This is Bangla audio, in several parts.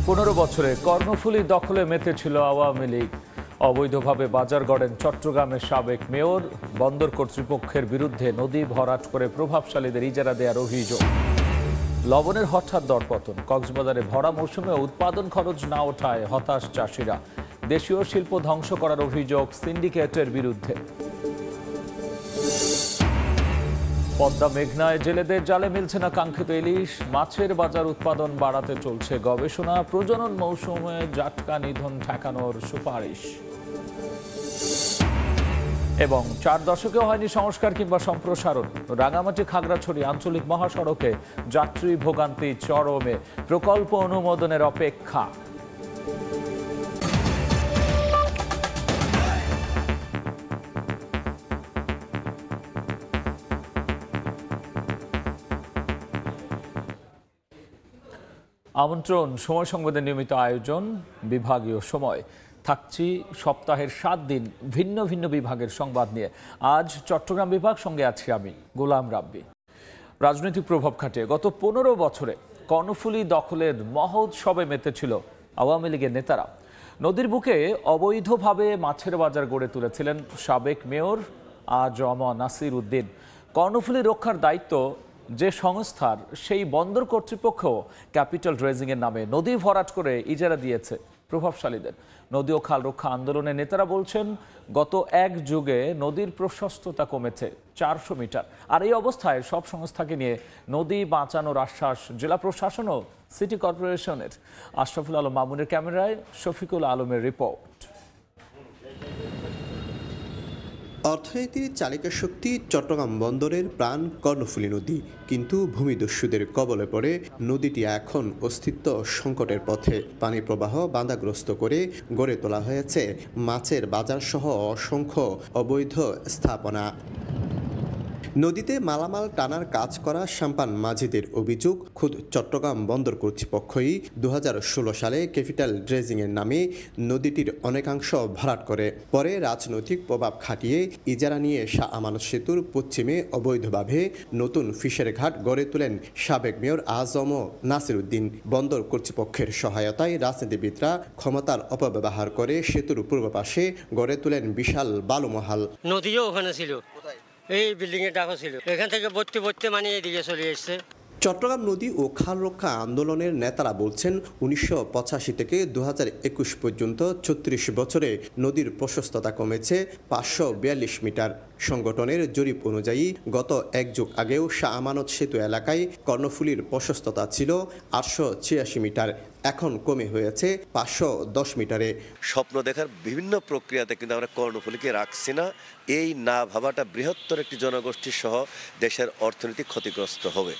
15 বছরে কর্ণফুলী দখলে মেতেছিল আওয়ামী লীগ। অবৈধভাবে বাজার গড়েন চট্টগ্রামের সাবেক মেয়র। বন্দর কর্তৃপক্ষের বিরুদ্ধে নদী ভরাট করে প্রভাবশালীদের ইজারা দেওয়ার অভিযোগ। লবণের হঠাৎ দরপতন। কক্সবাজারে ভরা মৌসুমে উৎপাদন খরচ না ওঠায় হতাশ চাষিরা। দেশীয় শিল্প ধ্বংস করার অভিযোগ সিন্ডিকেটের বিরুদ্ধে। পদ্মা মেঘনায় জেলেদের জালে মিলছে না কাঙ্ক্ষিত ইলিশ। মাছের বাজার উৎপাদন বাড়াতে চলছে গবেষণা। প্রজনন মৌসুমে জাটকা নিধন ঠেকানোর সুপারিশ। এবং 4 দশকেও হয়নি সংস্কার কিংবা সম্প্রসারণ। রাঙামাটি খাগড়াছড়ি আঞ্চলিক মহাসড়কে যাত্রী ভোগান্তি চরমে। প্রকল্প অনুমোদনের অপেক্ষা। আমন্ত্রণ সময় সংবাদের নিয়মিত আয়োজন বিভাগীয় সময়। থাকছি সপ্তাহের 7 দিন ভিন্ন ভিন্ন বিভাগের সংবাদ নিয়ে। আজ চট্টগ্রাম বিভাগ, সঙ্গে আছি আমি গোলাম রাব্বি। রাজনৈতিক প্রভাব খাটিয়ে গত 15 বছরে কর্ণফুলী দখলের মহোৎসবে মেতেছিল আওয়ামী লীগের নেতারা। নদীর বুকে অবৈধভাবে মাছের বাজার গড়ে তুলেছিলেন সাবেক মেয়র আ.জ.ম নাসির উদ্দিন। কর্ণফুলী রক্ষার দায়িত্ব যে সংস্থার, সেই বন্দর কর্তৃপক্ষ ক্যাপিটাল রেজিংয়ের নামে নদী ভরাট করে ইজারা দিয়েছে প্রভাবশালীদের। নদী ও খাল রক্ষা আন্দোলনের নেতারা বলছেন, গত 1 যুগে নদীর প্রশস্ততা কমেছে 400 মিটার। আর এই অবস্থায় সব সংস্থাকে নিয়ে নদী বাঁচানোর আশ্বাস জেলা প্রশাসন ও সিটি কর্পোরেশনের। আশরাফুল আলম মামুনের ক্যামেরায় শফিকুল আলমের রিপোর্ট। অর্থনীতির চালিকা শক্তি চট্টগ্রাম বন্দরের প্রাণ কর্ণফুলী নদী, কিন্তু ভূমিদস্যুদের কবলে পড়ে নদীটি এখন অস্তিত্ব সংকটের পথে। পানি প্রবাহ বাধাগ্রস্ত করে গড়ে তোলা হয়েছে মাছের বাজার সহ অসংখ্য অবৈধ স্থাপনা। নদীতে মালামাল টানার কাজ করা সাম্পান মাঝিদের অভিযোগ, খুদ চট্টগ্রাম বন্দর কর্তৃপক্ষই 2016 সালে ক্যাপিটাল ড্রেজিংয়ের নামে নদীটির অনেকাংশ ভরাট করে। পরে রাজনৈতিক প্রভাব খাটিয়ে ইজারা নিয়ে শাহ আমানত সেতুর পশ্চিমে অবৈধভাবে নতুন ফিশারি ঘাট গড়ে তোলেন সাবেক মেয়র আ.জ.ম নাসির উদ্দিন। বন্দর কর্তৃপক্ষের সহায়তায় রাজনীতিবিদরা ক্ষমতার অপব্যবহার করে সেতুর পূর্ব পাশে গড়ে তোলেন বিশাল বালুমহাল। নদীও ওখানে ছিল, এই বিল্ডিং এর ডাকা ছিল, এখান থেকে ভর্তি মানে এদিকে চলে এসছে। চট্টগ্রাম নদী ও খাল রক্ষা আন্দোলনের নেতারা বলছেন, 1985 থেকে 2021 পর্যন্ত 36 বছরে নদীর প্রশস্ততা কমেছে 542 মিটার। সংগঠনের জরিপ অনুযায়ী গত 1 যুগ আগেও শাহ আমানত সেতু এলাকায় কর্ণফুলীর প্রশস্ততা ছিল 886 মিটার, এখন কমে হয়েছে 510 মিটারে। স্বপ্ন দেখার বিভিন্ন প্রক্রিয়াতে কিন্তু আমরা কর্ণফুলীকে রাখছি না। এই না ভাবাটা বৃহত্তর একটি জনগোষ্ঠী সহ দেশের অর্থনীতি ক্ষতিগ্রস্ত হবে।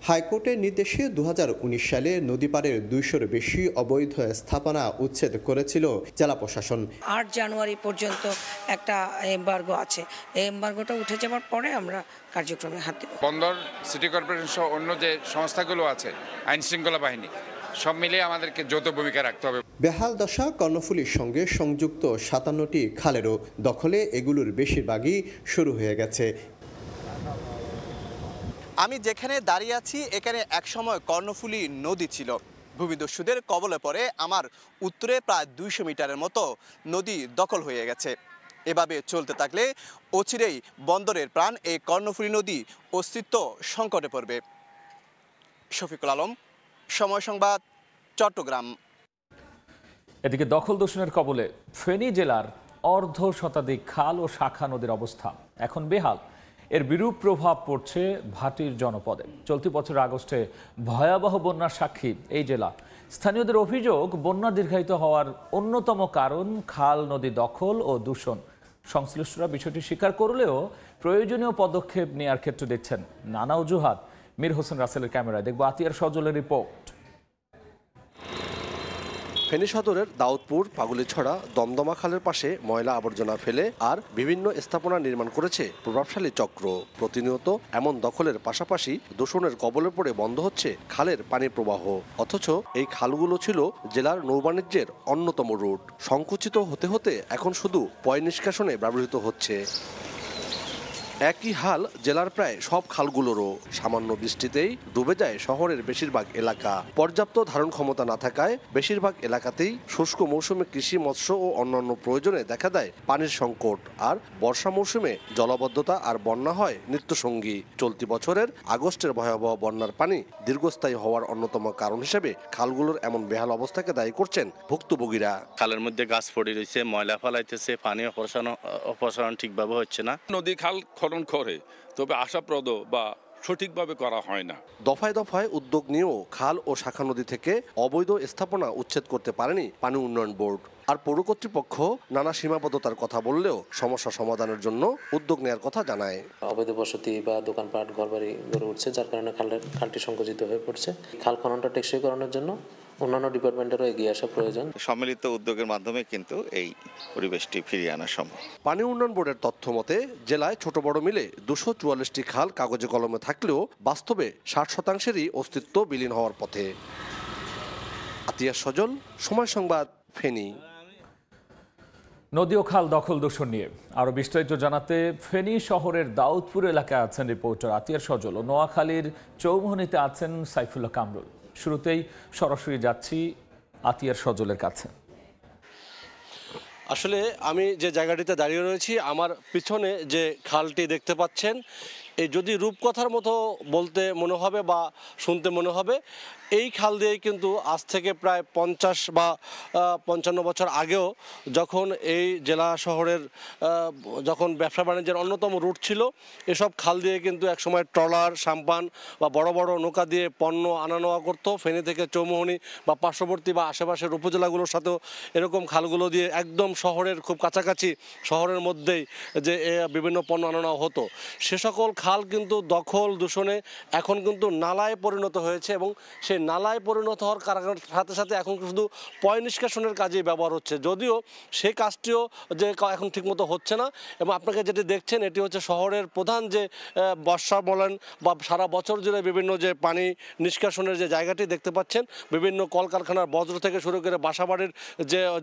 হাইকোর্টের নির্দেশে 2019 সালে নদীপাড়ের 200-এর বেশি অবৈধ স্থাপনা উচ্ছেদ করেছিল জেলা প্রশাসন। 8 জানুয়ারি পর্যন্ত একটা এমবার্গো আছে, এই এমবার্গোটা উঠে যাওয়ার পরে আমরা কার্যক্রমে হাত দেব। বন্দর, সিটি কর্পোরেশন সহ অন্য যে সংস্থাগুলো আছে, আইন শৃঙ্খলা বাহিনী, সব মিলিয়ে আমাদেরকে যৌথ ভূমিকা রাখতে হবে। বেহাল দশা কর্ণফুলীর সঙ্গে সংযুক্ত 57টি খালেরও। দখলে এগুলোর বেশিরভাগই শুরু হয়ে গেছে। আমি যেখানে দাঁড়িয়ে আছি, এখানে একসময় কর্ণফুলী নদী ছিল। ভূমিদস্যুদের কবলে পড়ে আমার উত্তরে প্রায় 200 মিটারের মতো নদী দখল হয়ে গেছে। এভাবে চলতে থাকলে অচিরেই বন্দরের প্রাণ এই কর্ণফুলী নদী অস্তিত্ব সংকটে পড়বে। শফিকুল আলম, সময় সংবাদ, চট্টগ্রাম। এদিকে দখল দূষণের কবলে ফেনী জেলার অর্ধ শতাধিক খাল ও শাখা নদীর অবস্থা এখন বেহাল। এর বিরূপ প্রভাব পড়ছে ভাটির জনপদে। চলতি বছর আগস্টে ভয়াবহ বন্যার সাক্ষী এই জেলা। স্থানীয়দের অভিযোগ, বন্যা দীর্ঘায়িত হওয়ার অন্যতম কারণ খাল নদী দখল ও দূষণ। সংশ্লিষ্টরা বিষয়টি স্বীকার করলেও প্রয়োজনীয় পদক্ষেপ নেওয়ার ক্ষেত্রে দেখছেন নানা অজুহাত। মীর হোসেন রাসেলের ক্যামেরায় দেখব আতিয়ার সজলের রিপোর্ট। ফেনী সদরের দাউদপুর পাগুলিছড়া দমদমা খালের পাশে ময়লা আবর্জনা ফেলে আর বিভিন্ন স্থাপনা নির্মাণ করেছে প্রভাবশালী চক্র। প্রতিনিয়ত এমন দখলের পাশাপাশি দূষণের কবলে পড়ে বন্ধ হচ্ছে খালের পানি প্রবাহ। অথচ এই খালগুলো ছিল জেলার নৌবাণিজ্যের অন্যতম রুট। সংকুচিত হতে হতে এখন শুধু পয় নিষ্কাশনে ব্যবহৃত হচ্ছে। একই হাল জেলার প্রায় সব খালগুলোরও। সামান্য বৃষ্টিতেই ডুবে যায় শহরের বেশিরভাগ এলাকা। পর্যাপ্ত ধারণ ক্ষমতা না থাকায় বেশিরভাগ এলাকাতেই শুষ্ক মৌসুমে কৃষি, মৎস্য ও অন্যান্য প্রয়োজনে দেখা দেয় পানির সংকট। আর বর্ষা মৌসুমে জলাবদ্ধতা আর বন্যা হয় নিত্যসঙ্গী। চলতি বছরের আগস্টের ভয়াবহ বন্যার পানি দীর্ঘস্থায়ী হওয়ার অন্যতম কারণ হিসেবে খালগুলোর এমন বেহাল অবস্থাকে দায়ী করছেন ভুক্তভোগীরা। খালের মধ্যে গাছ পড়ে রয়েছে, ময়লা ফেলাইতেছে, পানি অপসারণ ঠিকভাবে হচ্ছে না। নদী খাল খনন করে, তবে আশাপ্রদ বা সঠিকভাবে করা হয় না। দফায় দফায় উদ্যোগ নিয়েও খাল ও শাখা নদী থেকে অবৈধ স্থাপনা উচ্ছেদ করতে পারেনি পানি উন্নয়ন বোর্ড। আর পৌর কর্তৃপক্ষ নানা সীমাবদ্ধতার কথা বললেও সমস্যা সমাধানের জন্য উদ্যোগ নেওয়ার কথা জানায়। অবৈধ বসতি বা দোকানপাট ঘরবাড়ি গড়ে উঠছে, যার কারণে খালটি সংকুচিত হয়ে পড়ছে। খাল খননটা টেকসই করানোর জন্য অন্যান্য ডিপার্টমেন্টেরও এগিয়ে আসা প্রয়োজন। সম্মিলিত উদ্যোগের মাধ্যমে কিন্তু এই পরিবেশটি ফিরিয়ে আনা সম্ভব। পানি উন্নয়ন বোর্ডের তথ্য মতে জেলায় ছোট বড় মিলে 244টি খাল কাগজে কলমে থাকলেও বাস্তবে 60%-ই অস্তিত্ব বিলীন হওয়ার পথে। আতিয়া সজল, সময় সংবাদ, ফেনী। নদী ও খাল দখল দূষণ নিয়ে আরো বিস্তারিত জানাতে ফেনী শহরের দাউদপুর এলাকায় আছেন রিপোর্টার আতিয়ার সজল ও নোয়াখালীর চৌমুহনীতে আছেন সাইফুল্লাহ কামরুল। শুরুতেই সরাসরি যাচ্ছি আতিয়ার সজলের কাছে। আসলে আমি যে জায়গাটিতে দাঁড়িয়ে রয়েছি, আমার পিছনে যে খালটি দেখতে পাচ্ছেন, এই যদি রূপকথার মতো বলতে মনে হবে বা শুনতে মনে হবে, এই খাল দিয়েই কিন্তু আজ থেকে প্রায় 50 বা 55 বছর আগেও যখন এই জেলা শহরের যখন ব্যবসা বাণিজ্যের অন্যতম রুট ছিল, এসব খাল দিয়ে কিন্তু একসময় ট্রলার, সাম্পান বা বড় বড় নৌকা দিয়ে পণ্য আনা নেওয়া করতো। ফেনী থেকে চৌমুহনী বা পার্শ্ববর্তী বা আশেপাশের উপজেলাগুলোর সাথেও এরকম খালগুলো দিয়ে একদম শহরের খুব কাছাকাছি, শহরের মধ্যেই যে বিভিন্ন পণ্য আনা নেওয়া হতো। সে সকল খাল কিন্তু দখল দূষণে এখন কিন্তু নালায় পরিণত হয়েছে এবং সেই নালায় পরিণত হওয়ার সাথে সাথে এখন শুধু পয় নিষ্কাশনের কাজেই ব্যবহার হচ্ছে, যদিও সেই কাজটিও যে এখন ঠিকমতো হচ্ছে না। এবং আপনাকে যেটি দেখছেন, এটি হচ্ছে শহরের প্রধান যে বর্ষা বলেন বা সারা বছর জুড়ে বিভিন্ন যে পানি নিষ্কাশনের যে জায়গাটি দেখতে পাচ্ছেন, বিভিন্ন কলকারখানার বজ্র থেকে শুরু করে বাসাবাড়ির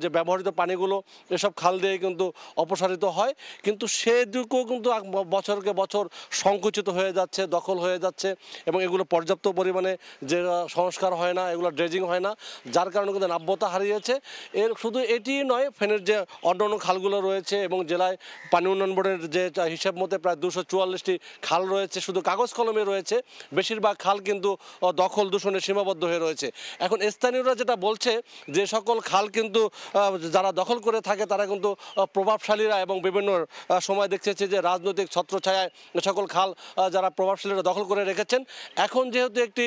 যে ব্যবহৃত পানিগুলো এসব খাল দিয়ে কিন্তু অপসারিত হয়। কিন্তু সেদিকেও কিন্তু বছরকে বছর সংকুচিত হয়ে যাচ্ছে, দখল হয়ে যাচ্ছে এবং এগুলো পর্যাপ্ত পরিমাণে যে সংস্কার হয় না, এগুলো ড্রেজিং হয় না, যার কারণে কিন্তু নাব্যতা হারিয়েছে। এর শুধু এটি নয়, ফেনের যে অন্যান্য খালগুলো রয়েছে এবং জেলায় পানি উন্নয়ন বোর্ডের যে হিসাব মতে প্রায় 244টি খাল রয়েছে, শুধু কাগজ কলমে রয়েছে। বেশিরভাগ খাল কিন্তু দখল দূষণে সীমাবদ্ধ হয়ে রয়েছে। এখন স্থানীয়রা যেটা বলছে, যে সকল খাল কিন্তু যারা দখল করে থাকে তারা কিন্তু প্রভাবশালীরা এবং বিভিন্ন সময় দেখতেছে যে রাজনৈতিক ছত্রছায়ায় এ সকল খাল যারা প্রভাবশালীরা দখল করে রেখেছেন। এখন যেহেতু একটি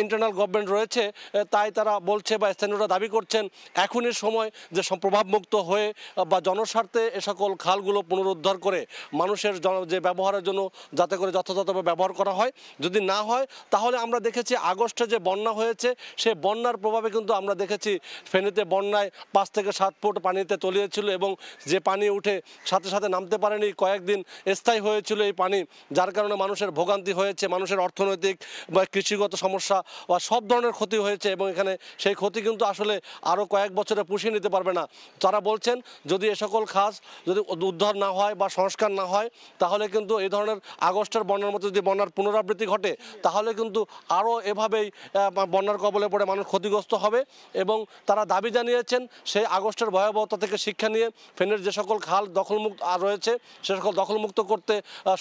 ইন্টারনাল গভর্নমেন্ট রয়েছে, তাই তারা বলছে বা স্থানীয়রা দাবি করছেন এখনই সময় যে প্রভাবমুক্ত হয়ে বা জনস্বার্থে এ সকল খালগুলো পুনরুদ্ধার করে মানুষের যে ব্যবহারের জন্য যাতে করে যথাযথভাবে ব্যবহার করা হয়। যদি না হয় তাহলে আমরা দেখেছি আগস্টে যে বন্যা হয়েছে, সেই বন্যার প্রভাবে কিন্তু আমরা দেখেছি ফেনীতে বন্যায় 5 থেকে 7 ফুট পানিতে তলিয়েছিল এবং যে পানি উঠে সাথে সাথে নামতে পারেনি, কয়েকদিন স্থায়ী হয়েছিল এই পানি, যার কারণে মানুষের ভোগান্তি হয়েছে, মানুষের অর্থনৈতিক বা কৃষিগত সমস্যা বা সব ধরনের ক্ষতি হয়েছে এবং এখানে সেই ক্ষতি কিন্তু আসলে আরও কয়েক বছরে পুষিয়ে নিতে পারবে না। তারা বলছেন যদি এ সকল খাল যদি উদ্ধার না হয় বা সংস্কার না হয়, তাহলে কিন্তু এই ধরনের আগস্টের বন্যার মতো যদি বন্যার পুনরাবৃত্তি ঘটে, তাহলে কিন্তু আরও এভাবেই বন্যার কবলে পড়ে মানুষ ক্ষতিগ্রস্ত হবে। এবং তারা দাবি জানিয়েছেন সেই আগস্টের ভয়াবহতা থেকে শিক্ষা নিয়ে ফেনীর যে সকল খাল দখলমুক্ত রয়েছে, সে সকল দখলমুক্ত করতে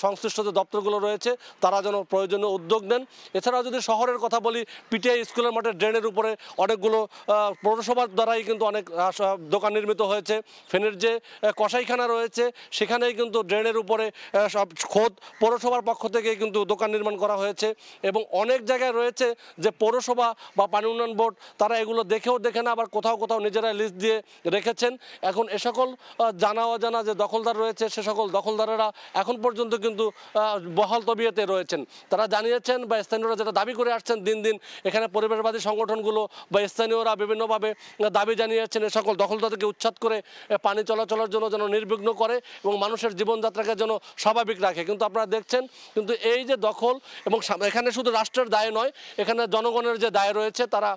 সংশ্লিষ্ট যে দপ্তরগুলো রয়েছে তারা যেন প্রয়োজনীয় উদ্যোগ নেন। এছাড়াও যদি শহরের কথা বলি, পিটিআই স্কুলের মাঠের ড্রেনের উপরে অনেকগুলো পৌরসভার দ্বারাই কিন্তু অনেক দোকান নির্মিত হয়েছে। ফেনীর যে কসাইখানা রয়েছে সেখানেই কিন্তু ড্রেনের উপরে সব খোদ পৌরসভার পক্ষ থেকে কিন্তু দোকান নির্মাণ করা হয়েছে এবং অনেক জায়গায় রয়েছে যে পৌরসভা বা পানি উন্নয়ন বোর্ড তারা এগুলো দেখেও দেখে না, আবার কোথাও কোথাও নিজেরাই লিস্ট দিয়ে রেখেছেন। এখন এ সকল জানা অজানা যে দখলদার রয়েছে, সে সকল দখলদারেরা এখন পর্যন্ত কিন্তু বহাল তবিয়তে রয়েছেন। তারা জানিয়েছেন বা স্থানীয়রা যেটা দাবি করে আসছেন, দিন দিন এখানে এখানে পরিবেশবাদী সংগঠনগুলো বা স্থানীয়রা বিভিন্নভাবে দাবি জানিয়েছেন এ সকল দখলদারকে উচ্ছেদ করে পানি চলাচলের জন্য যেন নির্বিঘ্ন করে এবং মানুষের জীবনযাত্রাকে যেন স্বাভাবিক রাখে। কিন্তু আপনারা দেখছেন কিন্তু এই যে দখল এবং এখানে শুধু রাষ্ট্রের দায় নয়, এখানে জনগণের যে দায় রয়েছে, তারা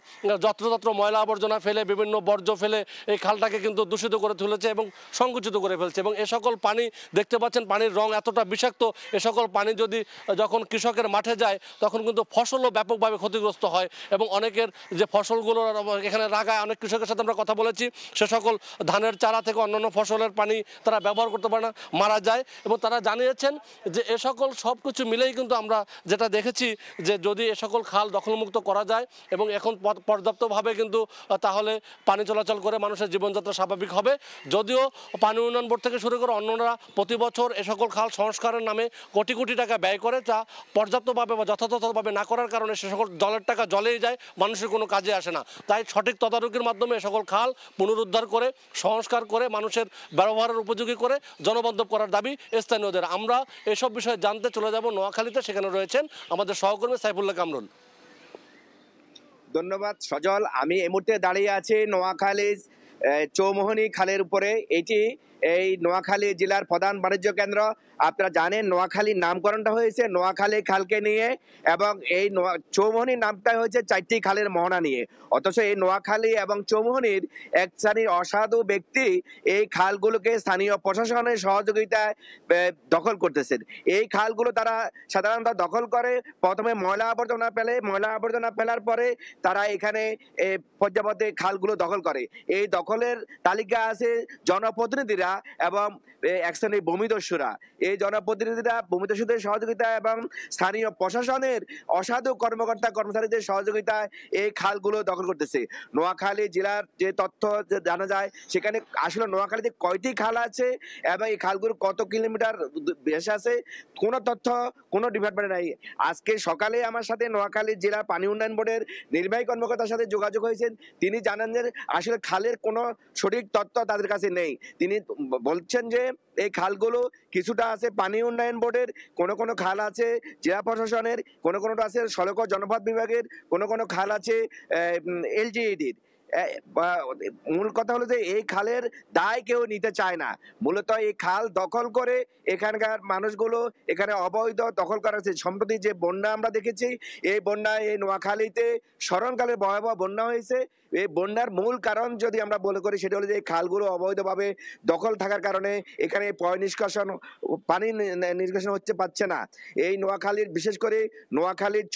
যত্রতত্র ময়লা আবর্জনা ফেলে বিভিন্ন বর্জ্য ফেলে এই খালটাকে কিন্তু দূষিত করে তুলেছে এবং সংকুচিত করে ফেলছে। এবং এ সকল পানি দেখতে পাচ্ছেন পানির রং এতটা বিষাক্ত, এ সকল পানি যদি যখন কৃষকের মাঠে যায় তখন কিন্তু ফসলও ব্যাপকভাবে ক্ষতিগ্রস্ত হয় এবং অনেকের যে ফসলগুলো এখানে লাগায়, অনেক কৃষকের সাথে আমরা কথা বলেছি, সে সকল ধানের চারা থেকে অন্যান্য ফসলের পানি তারা ব্যবহার করতে পারে না, মারা যায়। এবং তারা জানিয়েছেন যে এ সকল সব কিছু মিলেই কিন্তু আমরা যেটা দেখেছি যে যদি এ সকল খাল দখলমুক্ত করা যায় এবং এখন পর্যাপ্তভাবে কিন্তু তাহলে পানি চলাচল করে মানুষের জীবনযাত্রা স্বাভাবিক হবে। যদিও পানি উন্নয়ন বোর্ড থেকে শুরু করে অন্যরা প্রতি বছর এ সকল খাল সংস্কারের নামে কোটি কোটি টাকা ব্যয় করে, তা পর্যাপ্তভাবে বা যথাযথভাবে না করার কারণে সে সকল জলের টাকা জলেই যায়, মানুষের কোনো কাজে আসে না। তাই সঠিক তদারকির মাধ্যমে এ সকল খাল পুনরুদ্ধার করে সংস্কার করে মানুষের ব্যবহারের উপযোগী করে জনবান্ধব করার দাবি স্থানীয়দের। আমরা এসব বিষয়ে জানতে চলে যাব নোয়াখালীতে, সেখানে রয়েছেন আমাদের সহকর্মী সাইফুল্লাহ কামরুল। ধন্যবাদ সজল। আমি এই মুহূর্তে দাঁড়িয়ে আছি নোয়াখালী চৌমোহনী খালের উপরে। এটি এই নোয়াখালী জেলার প্রধান বাণিজ্য কেন্দ্র। আপনারা জানেন নোয়াখালীর নামকরণটা হয়েছে নোয়াখালী খালকে নিয়ে এবং এই চৌমোহনীর নামটা হয়েছে 4টি খালের মোহনা নিয়ে। অথচ এই নোয়াখালী এবং চৌমোহনীর এক শ্রেণীর অসাধু ব্যক্তি এই খালগুলোকে স্থানীয় প্রশাসনের সহযোগিতায় দখল করতেছেন। এই খালগুলো তারা সাধারণত দখল করে প্রথমে ময়লা আবর্জনা ফেলার পরে তারা এখানে পর্যাপ্ত খালগুলো দখল করে। এই দখলের তালিকা আছে জনপ্রতিনিধিরা এবং এক শ্রেণীর ভূমিদস্যুরা। এই জনপ্রতিনিধিরা ভূমিদস্যুদের সহযোগিতা এবং স্থানীয় প্রশাসনের অসাধু কর্মচারীদের সহযোগিতায় এই খালগুলো দখল করতেছে। নোয়াখালী জেলার যে তথ্য জানা যায় সেখানে আসলে নোয়াখালীতে কয়টি খাল আছে এবং এই খালগুলো কত কিলোমিটার বেশ আছে কোনো তথ্য কোনো ডিপার্টমেন্ট নাই। আজকে সকালে আমার সাথে নোয়াখালী জেলা পানি উন্নয়ন বোর্ডের নির্বাহী কর্মকর্তার সাথে যোগাযোগ হয়েছেন। তিনি জানান যে আসলে খালের কোনো সঠিক তথ্য তাদের কাছে নেই। তিনি বলছেন যে এই খালগুলো কিছুটা আছে পানি উন্নয়ন বোর্ডের, কোনো খাল আছে জেলা প্রশাসনের, কোনোটা আছে সড়ক ও জনপথ বিভাগের, কোনো খাল আছে এলজিইডির। মূল কথা হলো যে এই খালের দায় কেউ নিতে চায় না। মূলত এই খাল দখল করে এখানকার মানুষগুলো এখানে অবৈধ দখল করা হচ্ছে। সম্প্রতি যে বন্যা আমরা দেখেছি, এই বন্যায় এই নোয়াখালীতে স্মরণকালে ভয়াবহ বন্যা হয়েছে। এই বন্যার মূল কারণ যদি আমরা বলে করি সেটা হলো যে এই খালগুলো অবৈধভাবে দখল থাকার কারণে এখানে পানি নিষ্কাশন পাচ্ছে না। এই নোয়াখালীর বিশেষ করে নোয়াখালীর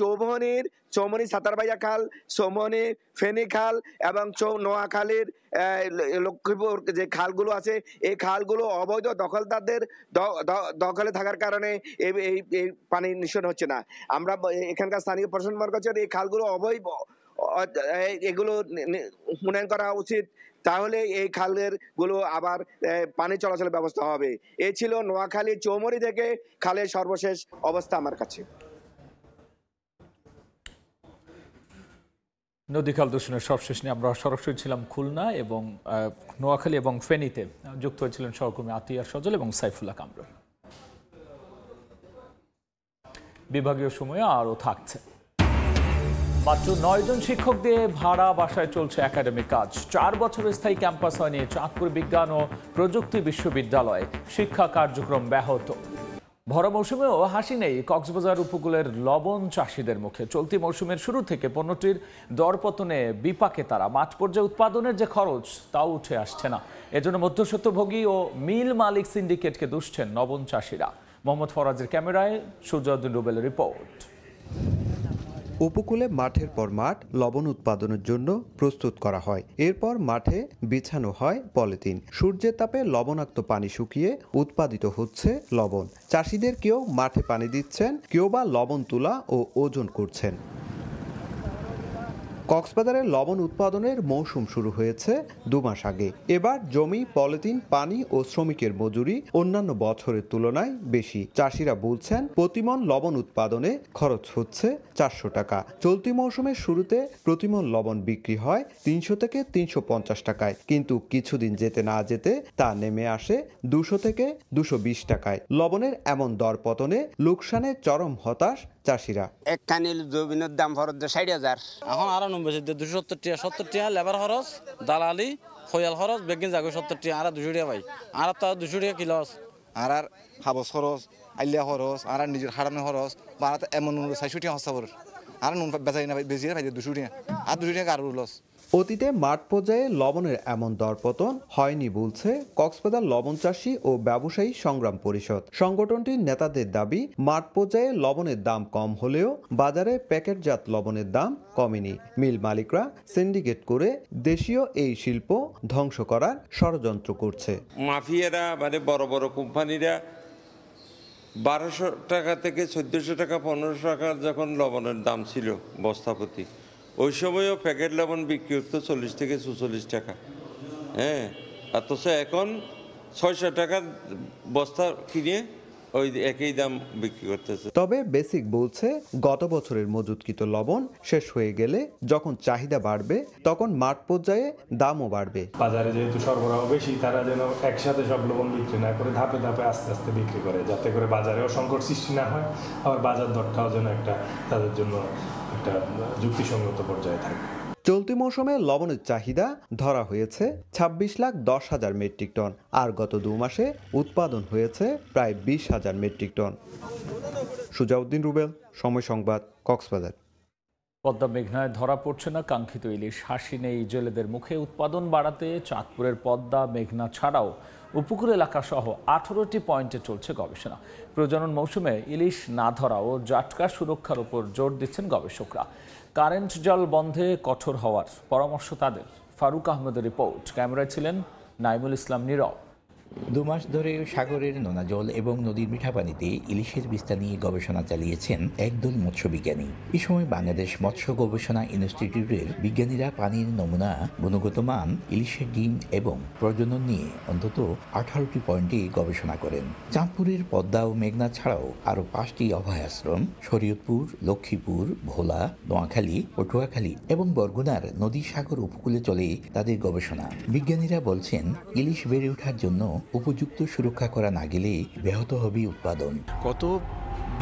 চৌমোহনী সাতারবাইয়া খাল, চৌমোহনী ফেনী খাল এবং নোয়াখালীর লক্ষ্মীপুর যে খালগুলো আছে এই খালগুলো অবৈধ দখলদারদের দখলে থাকার কারণে এই পানি নিষ্কাশন হচ্ছে না। আমরা এখানকার স্থানীয় প্রশাসন বর্গ কাছে এই খালগুলো অবৈধ, এগুলো উন্নয়ন করা উচিত, তাহলে এই খালের গুলো আবার পানি চলাচলের ব্যবস্থা হবে। এই ছিল নোয়াখালী চৌমোহনী থেকে খালের সর্বশেষ অবস্থা আমার কাছে। নদী খাল দূষণের সবশেষ নিয়ে আমরা সরাসরি ছিলাম খুলনা এবং নোয়াখালী এবং ফেনীতে। যুক্ত হয়েছিলেন সহকর্মী আতিয়া সজল এবং সাইফুল্লাহ কামরুল। বিভাগীয় সময়ে আরও থাকছে। মাত্র 9 জন শিক্ষক দিয়ে ভাড়া বাসায় চলছে একাডেমিক কাজ। 4 বছরের স্থায়ী ক্যাম্পাস হয়নি চাঁদপুর বিজ্ঞান ও প্রযুক্তি বিশ্ববিদ্যালয়ে। শিক্ষা কার্যক্রম ব্যাহত। ভরা মৌসুমেও হাসি নেই কক্সবাজার উপকূলের লবণ চাষিদের মুখে। চলতি মৌসুমের শুরু থেকে পণ্যটির দরপতনে বিপাকে তারা। মাঠ পর্যায়ে উৎপাদনের যে খরচ তাও উঠে আসছে না। এজন্য মধ্যস্বত্বভোগী ও মিল মালিক সিন্ডিকেটকে দুষছেন লবণ চাষিরা। মোহাম্মদ ফরাজের ক্যামেরায় সূর্যউদ্দিন রুবেলের রিপোর্ট। উপকূলে মাঠের পর মাঠ লবণ উৎপাদনের জন্য প্রস্তুত করা হয়। এরপর মাঠে বিছানো হয় পলিথিন। সূর্যের তাপে লবণাক্ত পানি শুকিয়ে উৎপাদিত হচ্ছে লবণ। চাষিদের কেউ মাঠে পানি দিচ্ছেন, কেউ বা লবণ তোলা ও ওজন করছেন। কক্সবাজারের লবণ উৎপাদনের মৌসুম শুরু হয়েছে 2 মাস আগে। এবার জমি, পলিথিন, পানি ও শ্রমিকের মজুরি অন্যান্য বছরের তুলনায় বেশি। চাষিরা বলছেন প্রতিমন লবণ উৎপাদনে খরচ হচ্ছে 400 টাকা। চলতি মৌসুমের শুরুতে প্রতিমন লবণ বিক্রি হয় 300 থেকে 350 টাকায়, কিন্তু কিছুদিন যেতে না যেতে তা নেমে আসে 200 থেকে 220 টাকায়। লবণের এমন দরপতনে লোকসানে চরম হতাশ চাষিরা। এক কানিল জমিনের দাম খরচ 60,000, এখন আর 90 270 টাকা 70 টাকা লেবার খরচ, দালালি, খয়াল খরচ, বেগিন যাগো 70 টাকা আর 200 টাকা ভাই, আর তো 200 টাকা কিলো আর হাবস খরচ, আইলিয়া খরচ, আর নিজের হারানো খরচ, বা এমন 60 টাকা হস্তা করে আর নুন বেচাই না বেশি ভাই 200 টাকা আর 200 টাকা আর লস। অতীতে মাঠ পর্যায়ে লবণের এমন দরপতন হয়নি বলছে কক্সবাজার লবণ চাষী ও ব্যবসায়ী সংগ্রাম পরিষদ। সংগঠনটির নেতাদের দাবি, মাঠ পর্যায়ে লবণের দাম কম হলেও বাজারে প্যাকেটজাত লবণের দাম কমেনি। মিল মালিকরা সিন্ডিকেট করে দেশীয় এই শিল্প ধ্বংস করার ষড়যন্ত্র করছে। মাফিয়ারা মানে বড় বড় কোম্পানিরা 1200 টাকা থেকে 1400 টাকা 1500 টাকা যখন লবণের দাম ছিল বস্তাপতি, ওই সময়ও প্যাকেট লবণ বিক্রি হতো 40 থেকে 44 টাকা। হ্যাঁ, অথচ এখন 600 টাকার বস্তা কিনে ওই একই দাম বিক্রি করতেছে। তবে বেসিক বলছে, গত বছরের মজুতকৃত লবণ শেষ হয়ে গেলে যখন চাহিদা বাড়বে তখন মাঠ পর্যায়ে দামও বাড়বে। বাজারে যেহেতু সরবরাহ বেশি, তারা যেন একসাথে সব লবণ বিক্রি না করে ধাপে ধাপে আস্তে আস্তে বিক্রি করে, যাতে করে বাজারেও সংকট সৃষ্টি না হয়, আবার বাজার দরটাও যেন একটা তাদের জন্য একটা যুক্তিসঙ্গত পর্যায়ে থাকে। চলতি মৌসুমে লবণের চাহিদা ধরা হয়েছে 26,10,000 মেট্রিক টন, আর গত 2 মাসে উৎপাদন হয়েছে প্রায় 20,000 মেট্রিক টন। সুজাউদ্দিন রুবেল, সময় সংবাদ, কক্সবাজার। পদ্মা মেঘনায় ধরা পড়ছে না কাঙ্ক্ষিত ইলিশ। হাসি নেই জেলেদের মুখে। উৎপাদন বাড়াতে চাঁদপুরের পদ্মা মেঘনা ছাড়াও উপকূল এলাকা সহ 18টি পয়েন্টে চলছে গবেষণা। প্রজনন মৌসুমে ইলিশ না ধরা ও জাটকা সুরক্ষার উপর জোর দিচ্ছেন গবেষকরা। কারেন্ট জল বন্ধে কঠোর হওয়ার পরামর্শ তাদের। ফারুক আহমেদের রিপোর্ট। ক্যামেরায় ছিলেন নাইমুল ইসলাম নীরব। 2 মাস ধরে সাগরের নোনা জল এবং নদীর মিঠা পানিতে ইলিশের বিস্তার নিয়ে গবেষণা চালিয়েছেন একদল মৎস্যবিজ্ঞানী। এই সময় বাংলাদেশ মৎস্য গবেষণা ইনস্টিটিউটের বিজ্ঞানীরা পানির নমুনা, গুণগত মান, ইলিশের ডিম এবং প্রজনন নিয়ে অন্তত 18টি পয়েন্টে গবেষণা করেন। চাঁদপুরের পদ্মা ও মেঘনা ছাড়াও আরও 5টি অভয়াশ্রম, শরীয়তপুর, লক্ষ্মীপুর, ভোলা, নোয়াখালী, পটুয়াখালী এবং বরগুনার নদী সাগর উপকূলে চলে তাদের গবেষণা। বিজ্ঞানীরা বলছেন, ইলিশ বেড়ে ওঠার জন্য উপযুক্ত সুরক্ষা করা না গেলে ব্যাহত হবে উৎপাদন। কত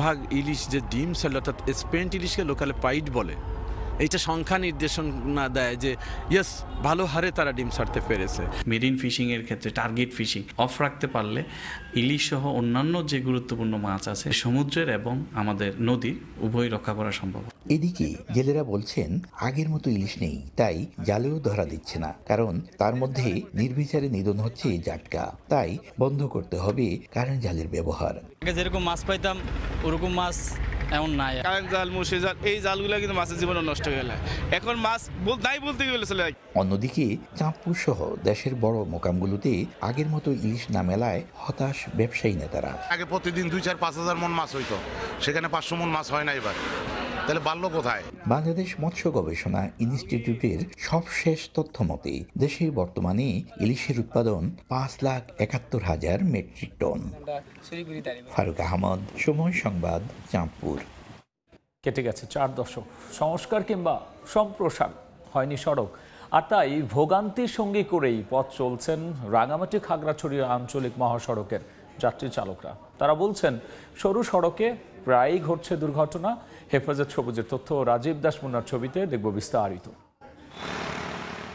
ভাগ ইলিশ যে ডিম ছেড়ে, অর্থাৎ স্পেন্ট ইলিশকে লোকালে পাইট বলে, এইটা সংখ্যা নির্দেশনা দেয় যে ইয়েস, ভালো হারে তারা ডিম ছাড়তে পেরেছে। মেরিন ফিশিং এর ক্ষেত্রে টার্গেট ফিশিং অফ রাখতে পারলে ইলিশ সহ অন্যান্য যে গুরুত্বপূর্ণ মাছ আছে সমুদ্রের এবং আমাদের নদীর উভয় রক্ষা করা সম্ভব। এদিকে জেলেরা বলছেন, আগের মতো ইলিশ নেই, তাই জালেও ধরা দিচ্ছে না, কারণ তার মধ্যে নির্বিচারে নিধন হচ্ছে জাটকা। তাই বন্ধ করতে হবে কারেন্ট জালের ব্যবহার। আগে যেরকম মাছ পাইতাম ওরকম মাছ এমন নাই। কারেন্ট জাল, মুসি জাল, এই জালগুলো কিন্তু মাছের জীবন নষ্ট হয়ে গেল। এখন মাছ নাই বলতে গেলে চলে যায়। অন্যদিকে চাঁদপুর সহ দেশের বড় মোকামগুলোতে আগের মতো ইলিশ না মেলায় হতাশ ব্যবসায়ী নেতারা। আগে প্রতিদিন 2-4-5 হাজার মন মাছ হইতো, সেখানে 500 মন মাছ হয় না এবার, তাহলে বাড়লো কোথায়? বাংলাদেশ মৎস্য গবেষণা ইনস্টিটিউটের সবশেষ তথ্য মতে দেশে বর্তমানে ইলিশের উৎপাদন 5,71,000 মেট্রিক টন। ফারুক আহমদ, সময় সংবাদ, চাঁদপুর। কেটে গেছে 4 দশক, সংস্কার কিংবা সম্প্রসার হয়নি সড়ক, আর তাই ভোগান্তির সঙ্গে করেই পথ চলছেন রাঙামাটি খাগড়াছড়ি আঞ্চলিক মহাসড়কের যাত্রী চালকরা। তারা বলছেন, সরু সড়কে প্রায়ই ঘটছে দুর্ঘটনা। হেফাজত সবুজের তথ্য রাজীব দাস মুন্নার ছবিতে দেখব বিস্তারিত।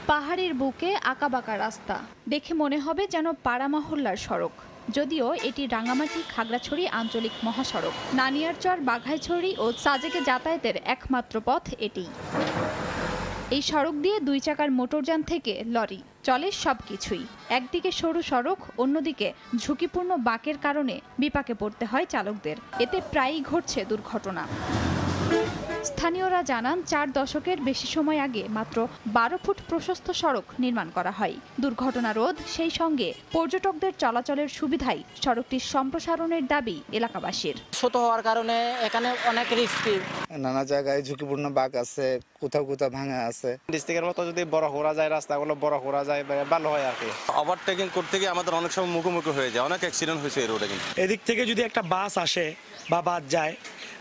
পাহাড়ের বুকে আঁকাবাঁকা রাস্তা দেখে মনে হবে যেন পাড়া মহল্লার সড়ক, যদিও এটি রাঙামাটি খাগড়াছড়ি আঞ্চলিক মহাসড়ক। নানিয়ারচর, বাঘাইছড়ি ও সাজেকে যাতায়াতের একমাত্র পথ এটি। এই সড়ক দিয়ে 2 চাকার মোটরযান থেকে লরি চলে সবকিছুই। একদিকে সরু সড়ক, অন্যদিকে ঝুঁকিপূর্ণ বাঁকের কারণে বিপাকে পড়তে হয় চালকদের। এতে প্রায়ই ঘটছে দুর্ঘটনা। স্থানীয়রা জানান, 4 দশকের বেশি সময় আগে মাত্র 12 ফুট প্রশস্ত সড়ক নির্মাণ করা হয়। দুর্ঘটনা রোধ, সেই সঙ্গে পর্যটকদের চলাচলের সুবিধায় সড়কটির সম্প্রসারণের দাবি এলাকাবাসীর। ছোট হওয়ার কারণে এখানে অনেক রিস্কি, নানা জায়গায় ঝুঁকিপূর্ণ বাঁক আছে, কোথাও কোথাও ভাঙা আছে। ডিস্ট্রিক্টের মতো যদি বড় করা যায়, রাস্তাগুলো বড় করা যায়, ভালো হয় আর কি। ওভারটেকিং করতে গিয়ে আমাদের অনেক সময় মুখোমুখি হয়ে যায়, অনেক অ্যাক্সিডেন্ট হয়েছে এই রোডে। কিন্তু এদিক থেকে যদি একটা বাস আসে বা বাস যায়,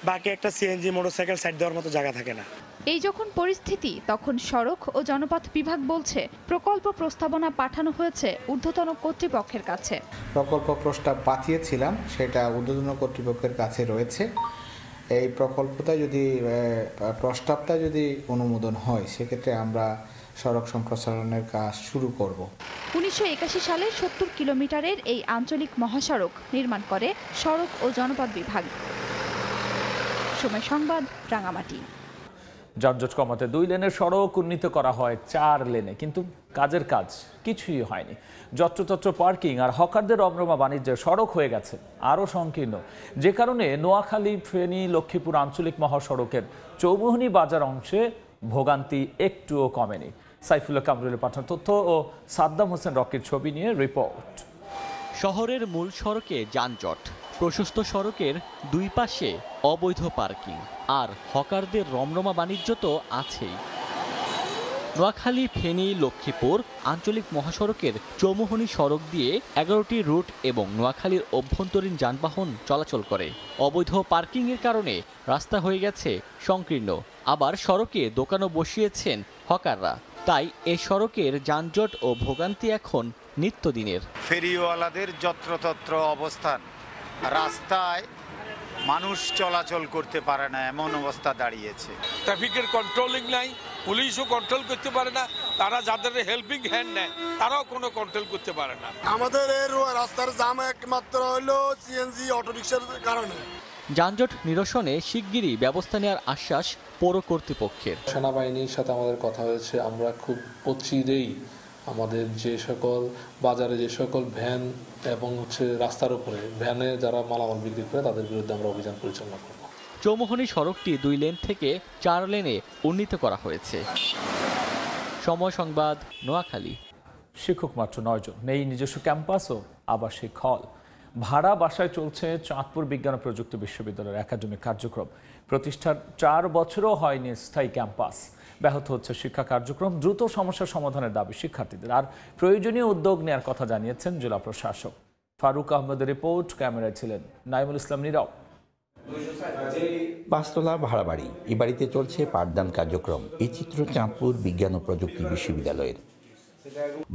বাকি একটা সিএনজি মোটরসাইকেল সাইড দেওয়ার মতো জায়গা থাকে না। এই যখন পরিস্থিতি, তখন সড়ক ও জনপথ বিভাগ বলছে প্রকল্প প্রস্তাবনা পাঠানো হয়েছে ঊর্ধ্বতন কর্তৃপক্ষের কাছে। প্রকল্প প্রস্তাব পাঠিয়েছিলাম, সেটা ঊর্ধ্বতন কর্তৃপক্ষের কাছে রয়েছে। এই প্রকল্পটা যদি প্রস্তাবটা যদি অনুমোদন হয় সেক্ষেত্রে আমরা সড়ক সম্প্রসারণের কাজ শুরু করব। 1981 সালে 70 কিলোমিটারের এই আঞ্চলিক মহাসড়ক নির্মাণ করে সড়ক ও জনপথ বিভাগ। সময় সংবাদ, রাঙামাটি। যানজট কমাতে 2 লেনের সড়ক উন্নীত করা হয় 4 লেনে, কিন্তু কাজের কাজ কিছুই হয়নি। যত্রতত্র পার্কিং আর হকারদের রমরমা বাণিজ্যের সড়ক হয়ে গেছে আরও সংকীর্ণ, যে কারণে নোয়াখালী ফেনী লক্ষ্মীপুর আঞ্চলিক মহাসড়কের চৌমুহনী বাজার অংশে ভোগান্তি একটুও কমেনি। সাইফুল্লাহ কামরুলের পাঠানো তথ্য ও সাদ্দাম হোসেন রকির ছবি নিয়ে রিপোর্ট। শহরের মূল সড়কে যানজট, প্রশস্ত সড়কের 2 পাশে অবৈধ পার্কিং আর হকারদের রমরমা বাণিজ্য তো আছেই। নোয়াখালী ফেনী লক্ষ্মীপুর আঞ্চলিক মহাসড়কের চৌমুহনী সড়ক দিয়ে 11টি রুট এবং নোয়াখালীর অভ্যন্তরীণ যানবাহন চলাচল করে। অবৈধ পার্কিংয়ের কারণে রাস্তা হয়ে গেছে সংকীর্ণ, আবার সড়কে দোকানও বসিয়েছেন হকাররা। তাই এ সড়কের যানজট ও ভোগান্তি এখন নিত্যদিনের। ফেরিওয়ালাদের যত্রতত্র অবস্থান, রাস্তায় মানুষ চলাচল করতে পারে না এমন অবস্থা দাঁড়িয়েছে। ট্রাফিকের কন্ট্রোলিং নাই, পুলিশও কন্ট্রোল করতে পারে না, তারা যাদের হেল্পিং হ্যান্ড নেয় তারাও কোনো কন্ট্রোল করতে পারে না। আমাদের এই রাস্তার জাম একমাত্র হলো সিএনজি অটোরিকশার কারণে। যানজট নিরসনে শিগগিরই ব্যবস্থা নেওয়ার আশ্বাস পৌর কর্তৃপক্ষের। সেনাবাহিনীর সাথে আমাদের কথা হয়েছে, আমরা খুব অচিরেই আমাদের যে সকল বাজারে যে সকল ভ্যান এবং রাস্তার উপরে ভ্যানে যারা মালামাল বিক্রি করে তাদের বিরুদ্ধে আমরা অভিযান পরিচালনা করব। চৌমুহনী সড়কটি 2 লেন থেকে 4 লেনে উন্নীত করা হয়েছে। সময় সংবাদ, নোয়াখালী। শিক্ষক মাত্র 9 জন, নেই নিজস্ব ক্যাম্পাস ও আবাসিক হল। ভাড়া বাসায় চলছে চাঁদপুর বিজ্ঞান ও প্রযুক্তি বিশ্ববিদ্যালয়ের একাডেমিক কার্যক্রম। প্রতিষ্ঠার 4 বছরও হয়নি স্থায়ী ক্যাম্পাস। ব্যাহত হচ্ছে শিক্ষা কার্যক্রম। দ্রুত সমস্যার সমাধানের দাবি শিক্ষার্থীদের, আর প্রয়োজনীয় উদ্যোগ নেওয়ার কথা জানিয়েছেন জেলা প্রশাসক। ফারুক আহমেদের রিপোর্ট, ক্যামেরায় ছিলেন নাইমুল ইসলাম নীরব। 5 তলা ভাড়া বাড়ি, এই বাড়িতে চলছে পাঠদান কার্যক্রম। এই চিত্র চাঁদপুর বিজ্ঞান ও প্রযুক্তি বিশ্ববিদ্যালয়ের।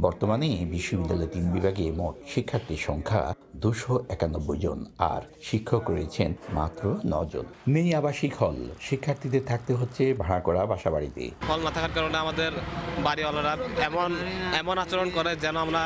বর্তমানে বিশ্ববিদ্যালয়ের 3 বিভাগে মোট শিক্ষার্থীর সংখ্যা 291 জন, আর শিক্ষক রয়েছেন মাত্র 9 জন। নেই আবাসিক হল, শিক্ষার্থীদের থাকতে হচ্ছে ভাড়া করা বাসা বাড়িতে। হল না থাকার কারণে আমাদের বাড়িওয়ালারা এমন আচরণ করে যেন আমরা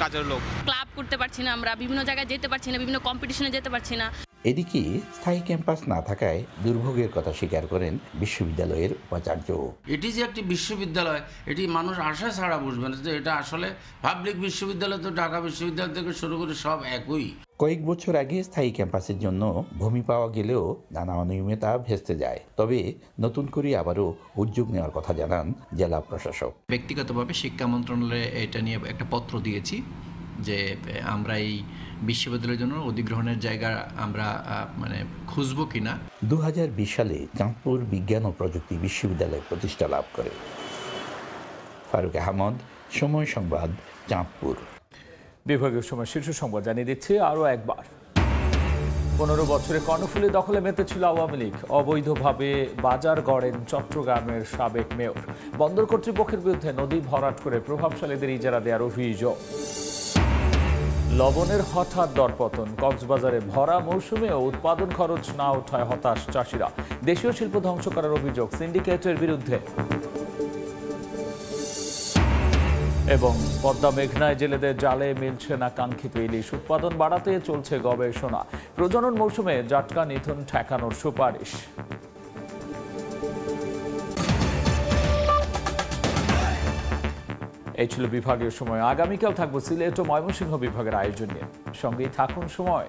কাজের লোক। ক্লাব করতে পারছি না, আমরা বিভিন্ন জায়গায় যেতে পারছি না, বিভিন্ন কম্পিটিশনে যেতে পারছি না। এদিকে স্থায়ী ক্যাম্পাস না থাকায় দুর্ভোগের কথা স্বীকার করেন বিশ্ববিদ্যালয়ের উপাচার্য। এটি যে একটি বিশ্ববিদ্যালয়, এটি মানুষ আশা ছাড়া বুঝবেন যে এটা আসলে পাবলিক বিশ্ববিদ্যালয়। তো ঢাকা বিশ্ববিদ্যালয় থেকে শুরু করে সব একই। কয়েক বছর আগে স্থায়ী ক্যাম্পাসের জন্য ভূমি পাওয়া গেলেও নানা অনিয়মিততা ভেস্তে যায়। তবে নতুন করে আবারও উদ্যোগ নেওয়ার কথা জানান জেলা প্রশাসক। ব্যক্তিগতভাবে শিক্ষা মন্ত্রণালয়ে এটা নিয়ে একটা পত্র দিয়েছি যে আমরা এই বিশ্ববিদ্যালয়ের জন্য অধিগ্রহণের জায়গা আমরা খুঁজবো কিনা। 2020 সালে চাঁদপুর বিজ্ঞান ও প্রযুক্তি বিশ্ববিদ্যালয় প্রতিষ্ঠা লাভ করে। ফারুক আহমদ, সময় সংবাদ, চাঁদপুর। বিভাগীয় সময় শীর্ষ সংবাদ জানিয়ে দিচ্ছি আরও একবার। 15 বছরে কর্ণফুলী দখলে মেতেছিল আওয়ামী লীগ। অবৈধভাবে বাজার গড়েন চট্টগ্রামের সাবেক মেয়র। বন্দর কর্তৃপক্ষের বিরুদ্ধে নদী ভরাট করে প্রভাবশালীদের ইজারা দেওয়ার অভিযোগ। লবণের হঠাৎ দরপতন, কক্সবাজারে ভরা মৌসুমেও উৎপাদন খরচ না ওঠায় হতাশ চাষিরা। দেশীয় শিল্প ধ্বংস করার অভিযোগ সিন্ডিকেটের বিরুদ্ধে। এবং পদ্মা মেঘনায় জেলেদের জালে মিলছে না কাঙ্ক্ষিত ইলিশ। উৎপাদন বাড়াতে চলছে গবেষণা। প্রজনন মৌসুমে জাটকা নিধন ঠেকানোর সুপারিশ। এই ছিল বিভাগীয় সময়। আগামীকাল থাকবো সিলেট ও ময়মনসিংহ বিভাগের আয়োজন নিয়ে। সঙ্গেই থাকুন সময়।